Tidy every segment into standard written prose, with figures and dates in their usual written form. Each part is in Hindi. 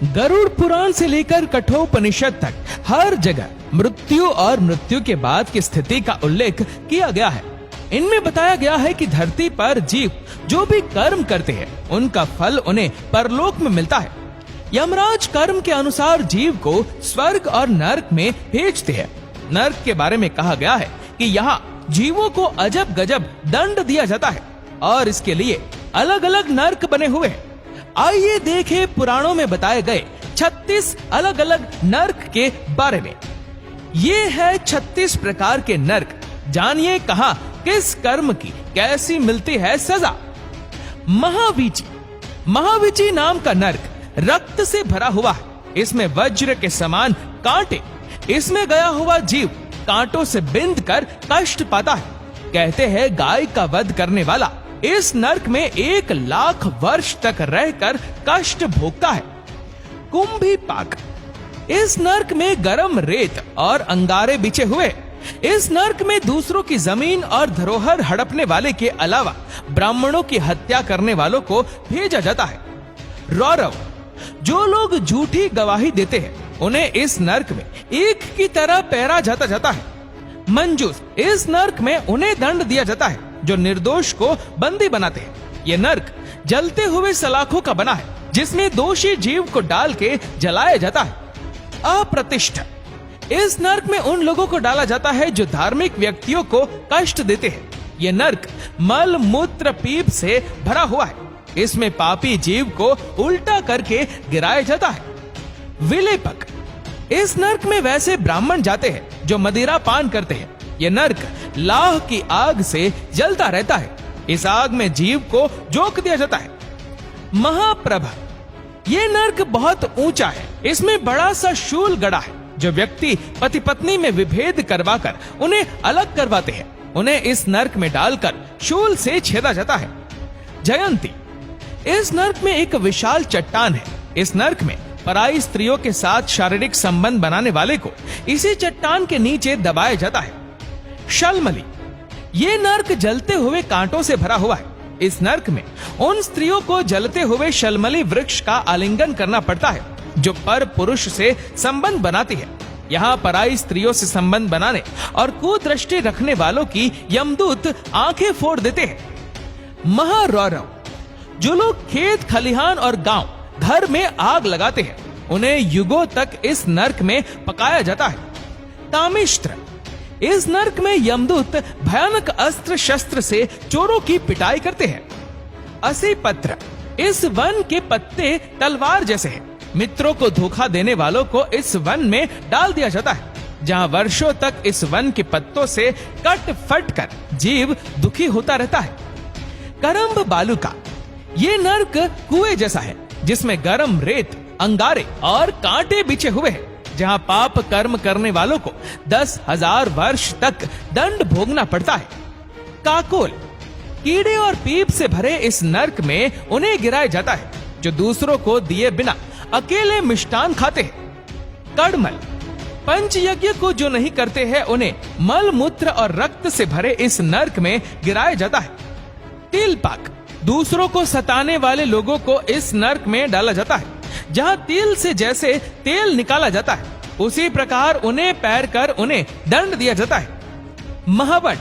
गरुड़ पुराण से लेकर कठोपनिषद तक हर जगह मृत्यु और मृत्यु के बाद की स्थिति का उल्लेख किया गया है। इनमें बताया गया है कि धरती पर जीव जो भी कर्म करते हैं उनका फल उन्हें परलोक में मिलता है। यमराज कर्म के अनुसार जीव को स्वर्ग और नरक में भेजते हैं। नरक के बारे में कहा गया है कि यहाँ जीवों को अजब गजब दंड दिया जाता है और इसके लिए अलग अलग नरक बने हुए हैं। आइए देखें पुराणों में बताए गए 36 अलग अलग नरक के बारे में। ये है 36 प्रकार के नरक। जानिए कहां किस कर्म की कैसी मिलती है सजा। महावीची। महावीची नाम का नरक रक्त से भरा हुआ है। इसमें वज्र के समान कांटे। इसमें गया हुआ जीव कांटों से बिंद कर कष्ट पाता है। कहते हैं गाय का वध करने वाला इस नरक में 1 लाख वर्ष तक रहकर कष्ट भोगता है। कुंभी पाक। इस नरक में गरम रेत और अंगारे बिछे हुए। इस नरक में दूसरों की जमीन और धरोहर हड़पने वाले के अलावा ब्राह्मणों की हत्या करने वालों को भेजा जाता है। रौरव। जो लोग झूठी गवाही देते हैं उन्हें इस नरक में ईख की तरह पैरा जाता है। मंजूस। इस नरक में उन्हें दंड दिया जाता है जो निर्दोष को बंदी बनाते हैं। यह नरक जलते हुए सलाखों का बना है जिसमें दोषी जीव को डाल के जलाया जाता है। अप्रतिष्ठ। इस नरक में उन लोगों को डाला जाता है जो धार्मिक व्यक्तियों को कष्ट देते हैं। यह नरक मल मूत्र पीप से भरा हुआ है। इसमें पापी जीव को उल्टा करके गिराया जाता है। विलेपक। इस नरक में वैसे ब्राह्मण जाते हैं जो मदिरा पान करते हैं। यह नरक लाह की आग से जलता रहता है। इस आग में जीव को जोक दिया जाता है। महाप्रभ। यह नरक बहुत ऊंचा है। इसमें बड़ा सा शूल गड़ा है। जो व्यक्ति पति पत्नी में विभेद करवाकर उन्हें अलग करवाते हैं उन्हें इस नरक में डालकर शूल से छेदा जाता है। जयंती। इस नरक में एक विशाल चट्टान है। इस नरक में पराई स्त्रियों के साथ शारीरिक संबंध बनाने वाले को इसी चट्टान के नीचे दबाया जाता है। शलमली। ये नरक जलते हुए कांटों से भरा हुआ है। इस नरक में उन स्त्रियों को जलते हुए शलमली वृक्ष का आलिंगन करना पड़ता है जो पर पुरुष से संबंध बनाती है। यहाँ पराई स्त्रियों से संबंध बनाने और कुदृष्टि रखने वालों की यमदूत आंखें फोड़ देते हैं। महारौरव। जो लोग खेत खलिहान और गांव घर में आग लगाते हैं उन्हें युगों तक इस नरक में पकाया जाता है। कामिश्त्र। इस नरक में यमदूत भयानक अस्त्र शस्त्र से चोरों की पिटाई करते हैं। असीपत्र। इस वन के पत्ते तलवार जैसे हैं। मित्रों को धोखा देने वालों को इस वन में डाल दिया जाता है जहां वर्षों तक इस वन के पत्तों से कट फट कर जीव दुखी होता रहता है। करम्ब बालुका। ये नरक कुएं जैसा है जिसमें गरम रेत अंगारे और कांटे बिछे हुए हैं जहां पाप कर्म करने वालों को 10,000 वर्ष तक दंड भोगना पड़ता है। काकोल। कीड़े और पीप से भरे इस नरक में उन्हें गिराया जाता है जो दूसरों को दिए बिना अकेले मिष्टान खाते हैं। कड़मल। पंच यज्ञ को जो नहीं करते हैं उन्हें मल मूत्र और रक्त से भरे इस नरक में गिराया जाता है। तिलपाक। दूसरों को सताने वाले लोगों को इस नरक में डाला जाता है जहां तिल से जैसे तेल निकाला जाता है उसी प्रकार उन्हें पैर कर उन्हें दंड दिया जाता है। महावट।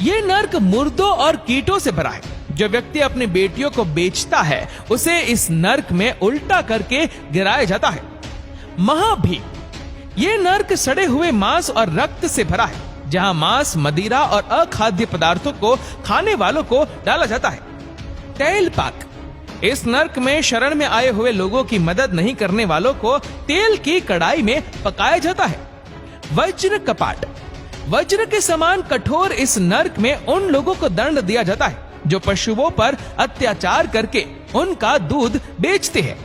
ये नरक मुर्दों और कीटों से भरा है। जो व्यक्ति अपनी बेटियों को बेचता है उसे इस नरक में उल्टा करके गिराया जाता है। महाभीम। ये नरक सड़े हुए मांस और रक्त से भरा है जहां मांस मदिरा और अखाद्य पदार्थों को खाने वालों को डाला जाता है। तैलपाक। इस नरक में शरण में आए हुए लोगों की मदद नहीं करने वालों को तेल की कड़ाई में पकाया जाता है। वज्र कपाट। वज्र के समान कठोर इस नरक में उन लोगों को दंड दिया जाता है जो पशुओं पर अत्याचार करके उनका दूध बेचते हैं।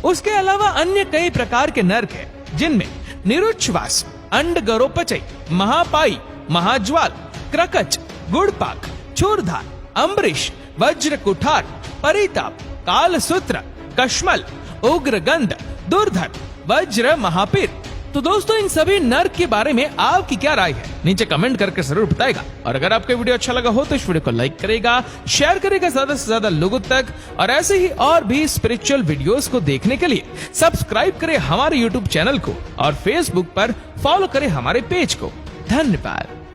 उसके अलावा अन्य कई प्रकार के नरक हैं जिनमें निरुच्छ्वास, अंडगरोपचय, महापाई, महाज्वाल, क्रकच, गुड़पाक, छूरधार, अम्बरीश, वज्र कुठार, परिताप, कालसूत्र, कश्मल, उग्रगंध, दुर्धर, वज्र महापीर, तो दोस्तों इन सभी नर्क के बारे में आपकी क्या राय है, नीचे कमेंट करके जरूर बताएगा। और अगर आपको वीडियो अच्छा लगा हो तो इस वीडियो को लाइक करेगा, शेयर करेगा ज्यादा से ज्यादा लोगों तक, और ऐसे ही और भी स्पिरिचुअल वीडियोस को देखने के लिए सब्सक्राइब करें हमारे यूट्यूब चैनल को और फेसबुक पर फॉलो करें हमारे पेज को। धन्यवाद।